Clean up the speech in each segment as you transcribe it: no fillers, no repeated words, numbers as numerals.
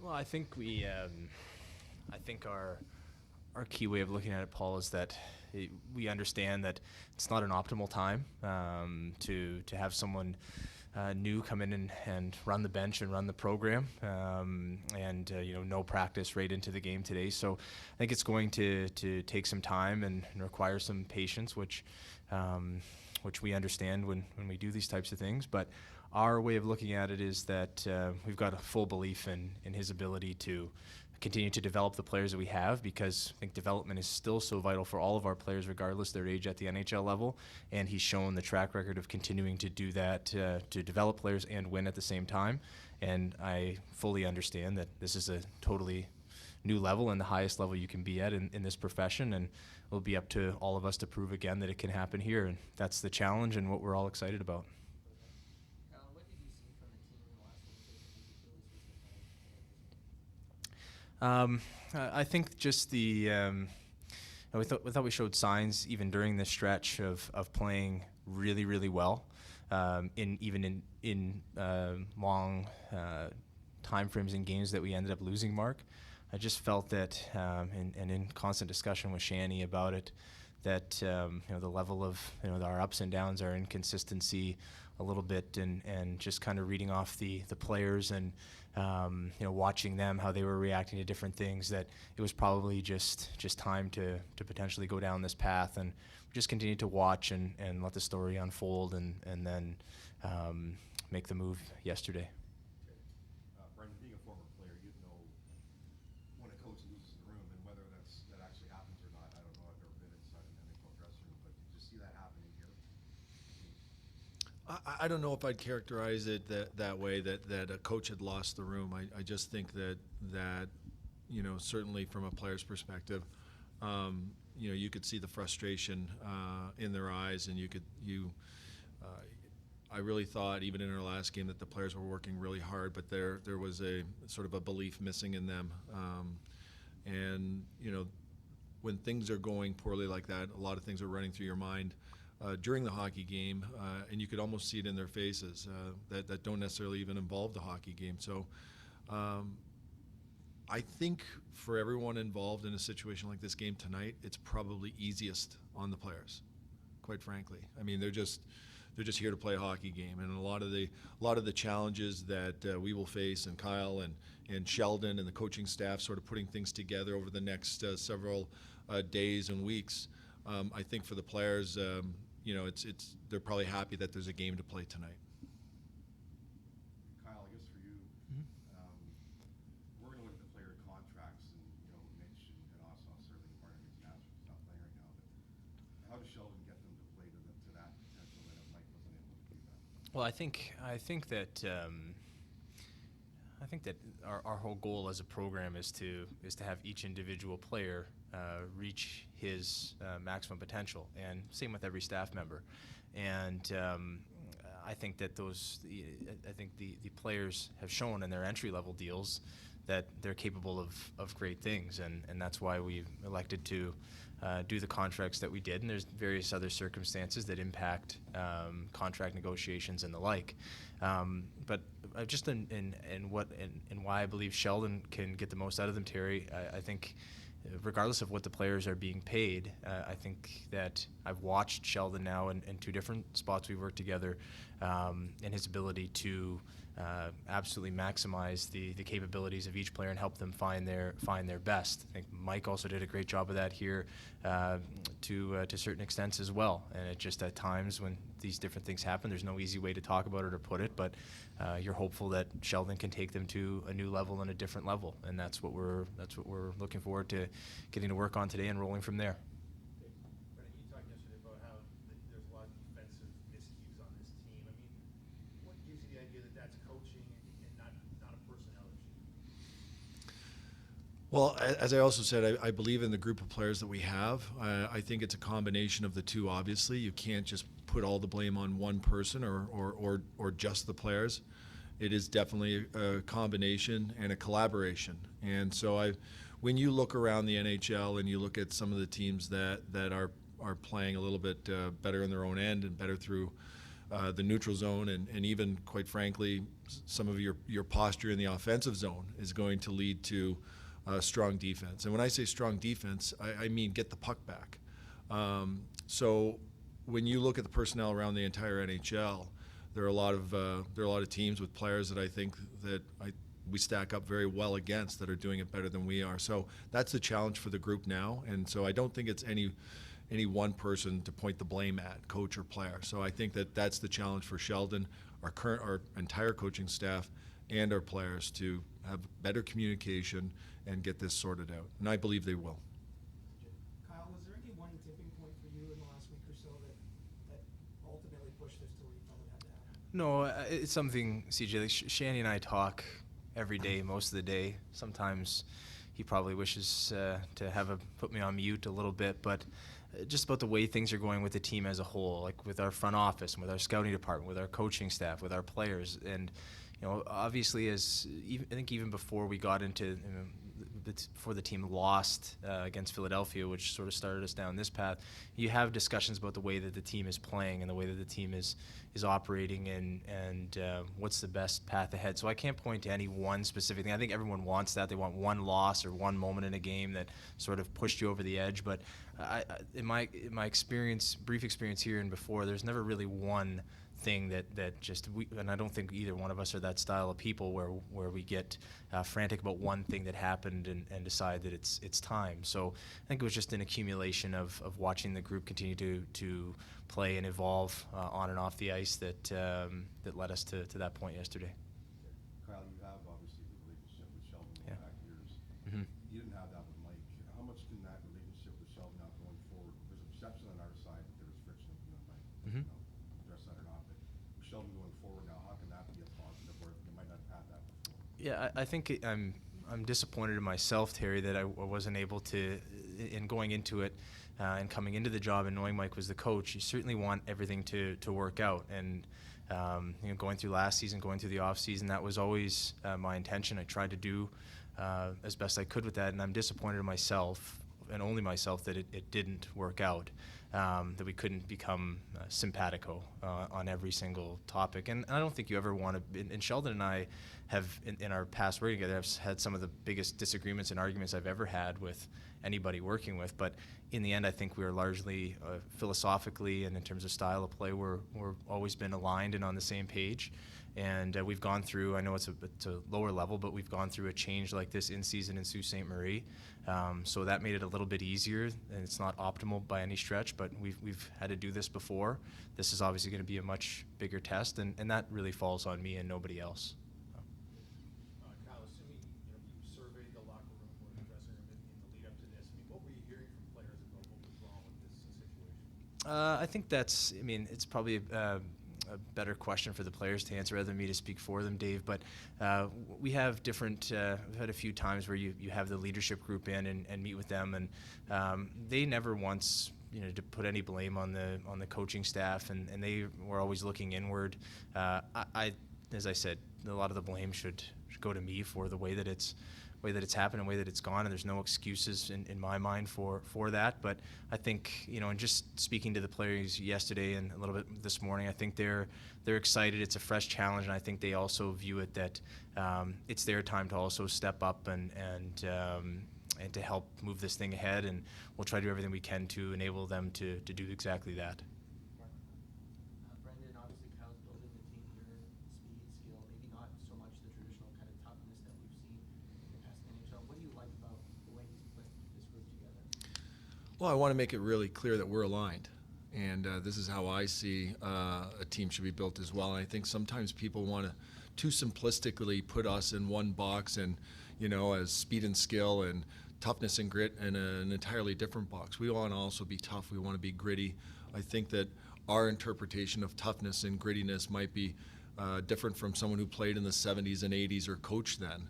Well, I think our key way of looking at it, Paul, is that we understand that it's not an optimal time to have someone new come in and run the bench and run the program, and no practice right into the game today. So I think it's going to take some time and require some patience, which we understand when we do these types of things. But our way of looking at it is that we've got a full belief in his ability to continue to develop the players that we have, because I think development is still so vital for all of our players, regardless of their age at the NHL level. And he's shown the track record of continuing to do that, to develop players and win at the same time. And I fully understand that this is a totally new level and the highest level you can be at in this profession. And it'll be up to all of us to prove again that it can happen here. And that's the challenge and what we're all excited about. What did you see from the team in the last little bit that made you feel this was I think just we thought we showed signs even during this stretch of playing really, really well, in long time frames in games that we ended up losing, Mark. I just felt that, and in constant discussion with Shanny about it, that the level of our ups and downs, our inconsistency a little bit, and just kind of reading off the players and watching them, how they were reacting to different things, that it was probably just time to potentially go down this path, and just continue to watch and let the story unfold, and then make the move yesterday. Brendan, being a former player, you'd know when a coach loses the room, and whether that actually happens or not. I don't know. I've never been inside an NHL dressing room, but did you see that happening here? I don't know if I'd characterize it that way, that a coach had lost the room. I just think that certainly from a player's perspective, you could see the frustration in their eyes, and I really thought even in our last game that the players were working really hard, but there was a sort of a belief missing in them, and when things are going poorly like that, a lot of things are running through your mind during the hockey game, and you could almost see it in their faces that don't necessarily even involve the hockey game. So I think for everyone involved in a situation like this game tonight, it's probably easiest on the players, quite frankly. I mean, they're just here to play a hockey game, and a lot of the challenges that we will face, and Kyle and Sheldon and the coaching staff sort of putting things together over the next several days and weeks. I think for the players, they're probably happy that there's a game to play tonight. Kyle, I guess for you, we're going to look at the player contracts, and Mitch and Ossoff, certainly part of international, he's not playing right now. But how does Sheldon get them to play to that potential that Mike wasn't able to do that? Well, I think that our whole goal as a program is to have each individual player reach his maximum potential, and same with every staff member. And I think that the players have shown in their entry level deals that they're capable of great things, and that's why we elected to do the contracts that we did. And there's various other circumstances that impact contract negotiations and the like. But just in why I believe Sheldon can get the most out of them, Terry, I think regardless of what the players are being paid, I think that I've watched Sheldon now in two different spots we've worked together, and his ability to absolutely maximize the capabilities of each player and help them find their best. I think Mike also did a great job of that here to certain extents as well. And it just at times when these different things happen, there's no easy way to talk about it or put it, but you're hopeful that Sheldon can take them to a new level and a different level, and that's what we're looking forward to getting to work on today and rolling from there. Brendan, you talked yesterday about how there's a lot of defensive miscues on this team. I mean, what gives you the idea that that's coaching and not a personnel issue? Well, as I also said, I believe in the group of players that we have. I think it's a combination of the two, obviously. You can't just put all the blame on one person or just the players. It is definitely a combination and a collaboration. And so when you look around the NHL and you look at some of the teams that are playing a little bit better in their own end and better through the neutral zone, and even, quite frankly, some of your posture in the offensive zone is going to lead to strong defense. And when I say strong defense, I mean get the puck back. So when you look at the personnel around the entire NHL, there are a lot of teams with players that I think that we stack up very well against that are doing it better than we are. So that's the challenge for the group now. And so I don't think it's any one person to point the blame at, coach or player. So I think that that's the challenge for Sheldon, our entire coaching staff, and our players to have better communication and get this sorted out. And I believe they will. Kyle, was there any one tipping point for you in the last week or so that ultimately pushed this to where you felt it had to happen? No, it's something, CJ, like Shanny and I talk every day, most of the day. Sometimes he probably wishes to have put me on mute a little bit, but just about the way things are going with the team as a whole, like with our front office and with our scouting department, with our coaching staff, with our players. And, obviously I think even before we got into, before the team lost against Philadelphia, which sort of started us down this path, you have discussions about the way that the team is playing and the way that the team is operating and what's the best path ahead. So I can't point to any one specific thing. I think everyone wants that. They want one loss or one moment in a game that sort of pushed you over the edge. But in my experience, brief experience here and before, there's never really one thing that just and I don't think either one of us are that style of people where we get frantic about one thing that happened and decide that it's time. So I think it was just an accumulation of watching the group continue to play and evolve on and off the ice that led us to that point yesterday. Kyle, you have obviously the relationship with Sheldon Yeah. back years. Mm-hmm. You didn't have that with Mike. How much can that relationship with Sheldon now going forward? There's a perception on our side that there was friction with Mike. Mm-hmm. Address that or not, but with Sheldon going forward now, how can that be a positive where you might not have had that before? Yeah, I think I'm disappointed in myself, Terry, that I wasn't able to, in going into it and coming into the job and knowing Mike was the coach, you certainly want everything to work out. And going through last season, going through the off season, that was always my intention. I tried to do as best I could with that, and I'm disappointed in myself and only myself that it didn't work out. That we couldn't become simpatico on every single topic. And I don't think you ever want to, and Sheldon and I have, in our past working together, have had some of the biggest disagreements and arguments I've ever had with anybody working with. But in the end, I think we are largely philosophically and in terms of style of play, we're always been aligned and on the same page. And we've gone through, I know it's a lower level, but we've gone through a change like this in season in Sault Ste. Marie. So that made it a little bit easier, and it's not optimal by any stretch, but we've had to do this before. This is obviously going to be a much bigger test, and that really falls on me and nobody else. Kyle, assuming you surveyed the locker room or the dressing room in the lead up to this, what were you hearing from players about what was wrong with this situation? I think it's probably a better question for the players to answer rather than me to speak for them, Dave. But we have different, we've had a few times where you have the leadership group in and meet with them, and they never once to put any blame on the coaching staff, and they were always looking inward. As I said, a lot of the blame should go to me for the way that it's happened and the way that it's gone, and there's no excuses in my mind for that. But I think, and just speaking to the players yesterday and a little bit this morning, I think they're excited. It's a fresh challenge, and I think they also view it that it's their time to also step up and to help move this thing ahead, and we'll try to do everything we can to enable them to do exactly that. Brendan, obviously Kyle's building the team here, speed, skill, maybe not so much the traditional kind of toughness that we've seen in the past NHL. What do you like about the way he's put this group together? Well, I want to make it really clear that we're aligned. And this is how I see a team should be built as well. And I think sometimes people want to too simplistically put us in one box and, as speed and skill and toughness and grit in an entirely different box. We want to also be tough. We want to be gritty. I think that our interpretation of toughness and grittiness might be different from someone who played in the 70s and 80s or coached then.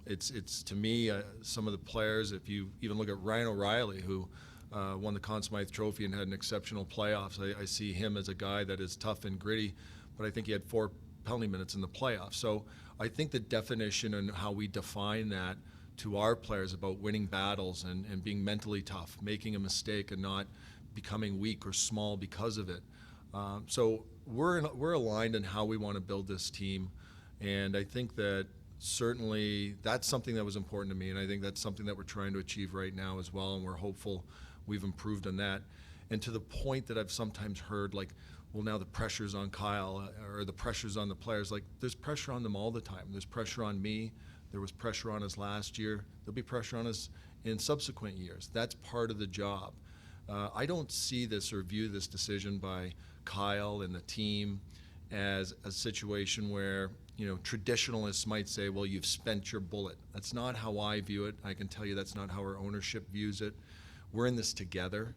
It's to me, some of the players, if you even look at Ryan O'Reilly, who won the Conn Smythe Trophy and had an exceptional playoffs, I see him as a guy that is tough and gritty, but I think he had 4 penalty minutes in the playoffs. So I think the definition and how we define that to our players about winning battles and being mentally tough, making a mistake and not becoming weak or small because of it. So we're aligned in how we want to build this team, and I think that certainly that's something that was important to me, and I think that's something that we're trying to achieve right now as well, and we're hopeful we've improved on that. And to the point that I've sometimes heard, like, well, now the pressure's on Kyle or the pressure's on the players. Like, there's pressure on them all the time. There's pressure on me. There was pressure on us last year. There'll be pressure on us in subsequent years. That's part of the job. I don't see this or view this decision by Kyle and the team as a situation where, you know, traditionalists might say, well, you've spent your bullet. That's not how I view it. I can tell you that's not how our ownership views it. We're in this together.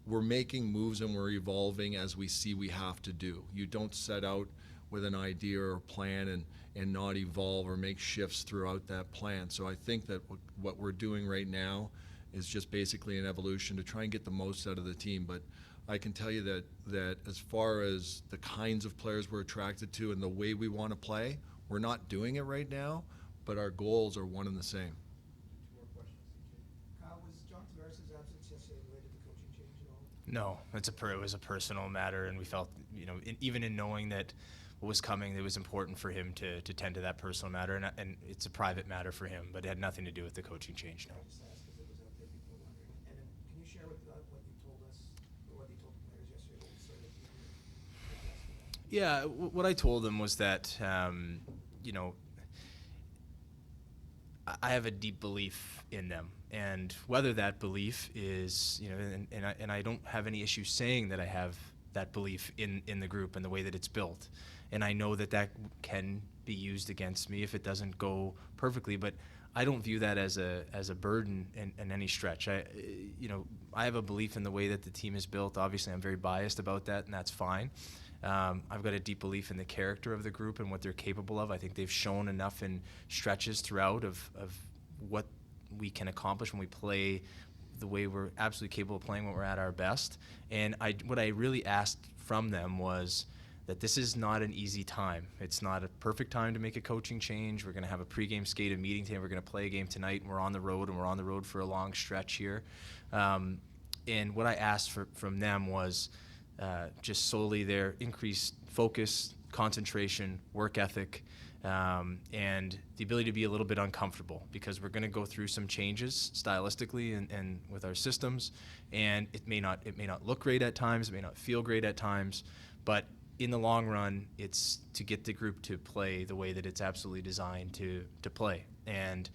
We're making moves and we're evolving as we see we have to do. You don't set out with an idea or a plan and not evolve or make shifts throughout that plan. So I think that what we're doing right now is just basically an evolution to try and get the most out of the team. But I can tell you that as far as the kinds of players we're attracted to and the way we want to play, we're not doing it right now, but our goals are one and the same. Two more questions. Kyle, was John Tavares' absence yesterday related to the coaching change at all? No, it was a personal matter, and we felt, you know, even in knowing that what was coming, it was important for him to tend to that personal matter, and it's a private matter for him, but it had nothing to do with the coaching change. No. I just asked because it was out there, people were wondering. And then, can you share what you told us, or what you told the players yesterday, so that you can address that? Yeah, what I told them was that, you know, I have a deep belief in them, and whether that belief is, you know, and I don't have any issue saying that I have that belief in the group and the way that it's built, and I know that can be used against me if it doesn't go perfectly, but I don't view that as a burden in any stretch. You know, I have a belief in the way that the team is built. Obviously, I'm very biased about that, and that's fine. I've got a deep belief in the character of the group and what they're capable of. I think they've shown enough in stretches throughout of what we can accomplish when we play the way we're absolutely capable of playing when we're at our best. And what I really asked from them was that this is not an easy time. It's not a perfect time to make a coaching change. We're going to have a pregame skate, a meeting today. We're going to play a game tonight, and we're on the road for a long stretch here. And what I asked from them was just solely their increased focus, concentration, work ethic, and the ability to be a little bit uncomfortable, because we're going to go through some changes stylistically and with our systems, and it may not look great at times, it may not feel great at times, but in the long run, it's to get the group to play the way that it's absolutely designed to play. And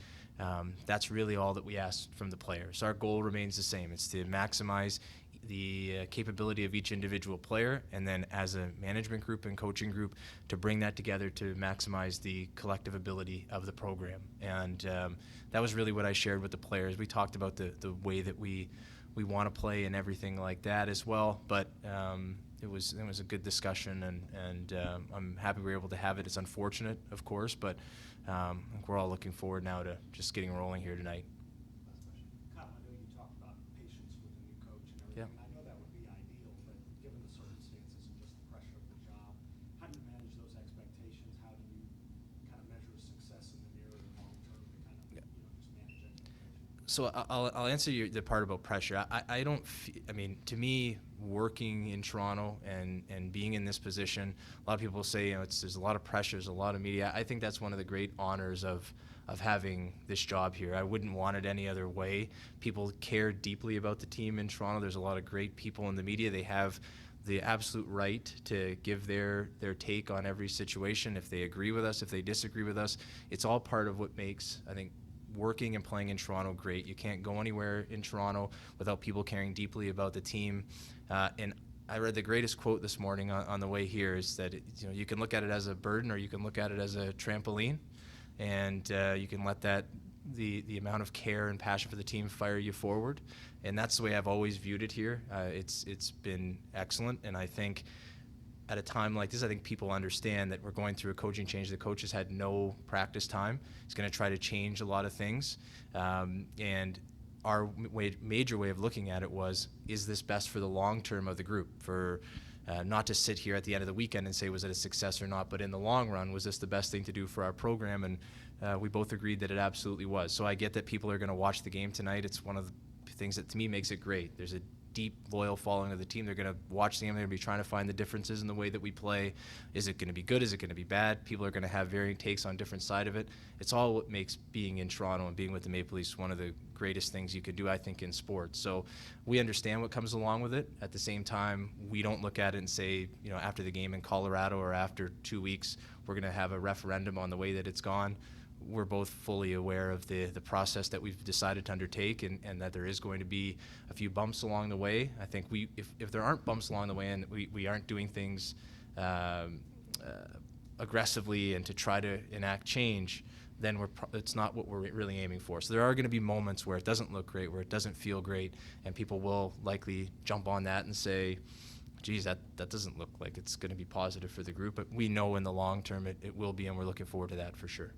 that's really all that we ask from the players. Our goal remains the same. It's to maximize the capability of each individual player, and then as a management group and coaching group to bring that together to maximize the collective ability of the program. And that was really what I shared with the players. We talked about the way that we want to play and everything like that as well, but it was a good discussion, and I'm happy we were able to have it. It's unfortunate, of course, but I think we're all looking forward now to just getting rolling here tonight. Kyle, I know you talked about patience with the new coach and everything. Yeah. I know that would be ideal, but given the circumstances and just the pressure of the job, how do you manage those expectations? How do you kind of measure success in the near and long term to kind of, you know, just manage expectations? So I'll answer the part about pressure. I don't. I mean, to me, working in Toronto and being in this position, a lot of people say, you know, there's a lot of pressure, there's a lot of media. I think that's one of the great honors of having this job here. I wouldn't want it any other way. People care deeply about the team in Toronto. There's a lot of great people in the media. They have the absolute right to give their take on every situation. If they agree with us, if they disagree with us, it's all part of what makes, I think, working and playing in Toronto great. You can't go anywhere in Toronto without people caring deeply about the team. And I read the greatest quote this morning on the way here is that you can look at it as a burden or you can look at it as a trampoline, and you can let the amount of care and passion for the team fire you forward. And that's the way I've always viewed it here. It's been excellent, and I think at a time like this, I think people understand that we're going through a coaching change. The coach has had no practice time. He's going to try to change a lot of things. And our major way of looking at it was, is this best for the long term of the group? For not to sit here at the end of the weekend and say, was it a success or not? But in the long run, was this the best thing to do for our program? And we both agreed that it absolutely was. So I get that people are going to watch the game tonight. It's one of the things that to me makes it great. There's a deep, loyal following of the team. They're going to watch the game. They're going to be trying to find the differences in the way that we play. Is it going to be good? Is it going to be bad? People are going to have varying takes on different side of it. It's all what makes being in Toronto and being with the Maple Leafs one of the greatest things you can do, I think, in sports. So we understand what comes along with it. At the same time, we don't look at it and say, after the game in Colorado or after 2 weeks, we're going to have a referendum on the way that it's gone. We're both fully aware of the process that we've decided to undertake, and that there is going to be a few bumps along the way. I think if there aren't bumps along the way and we aren't doing things aggressively and to try to enact change, then it's not what we're really aiming for. So there are going to be moments where it doesn't look great, where it doesn't feel great, and people will likely jump on that and say, geez, that doesn't look like it's going to be positive for the group. But we know in the long term it will be, and we're looking forward to that for sure.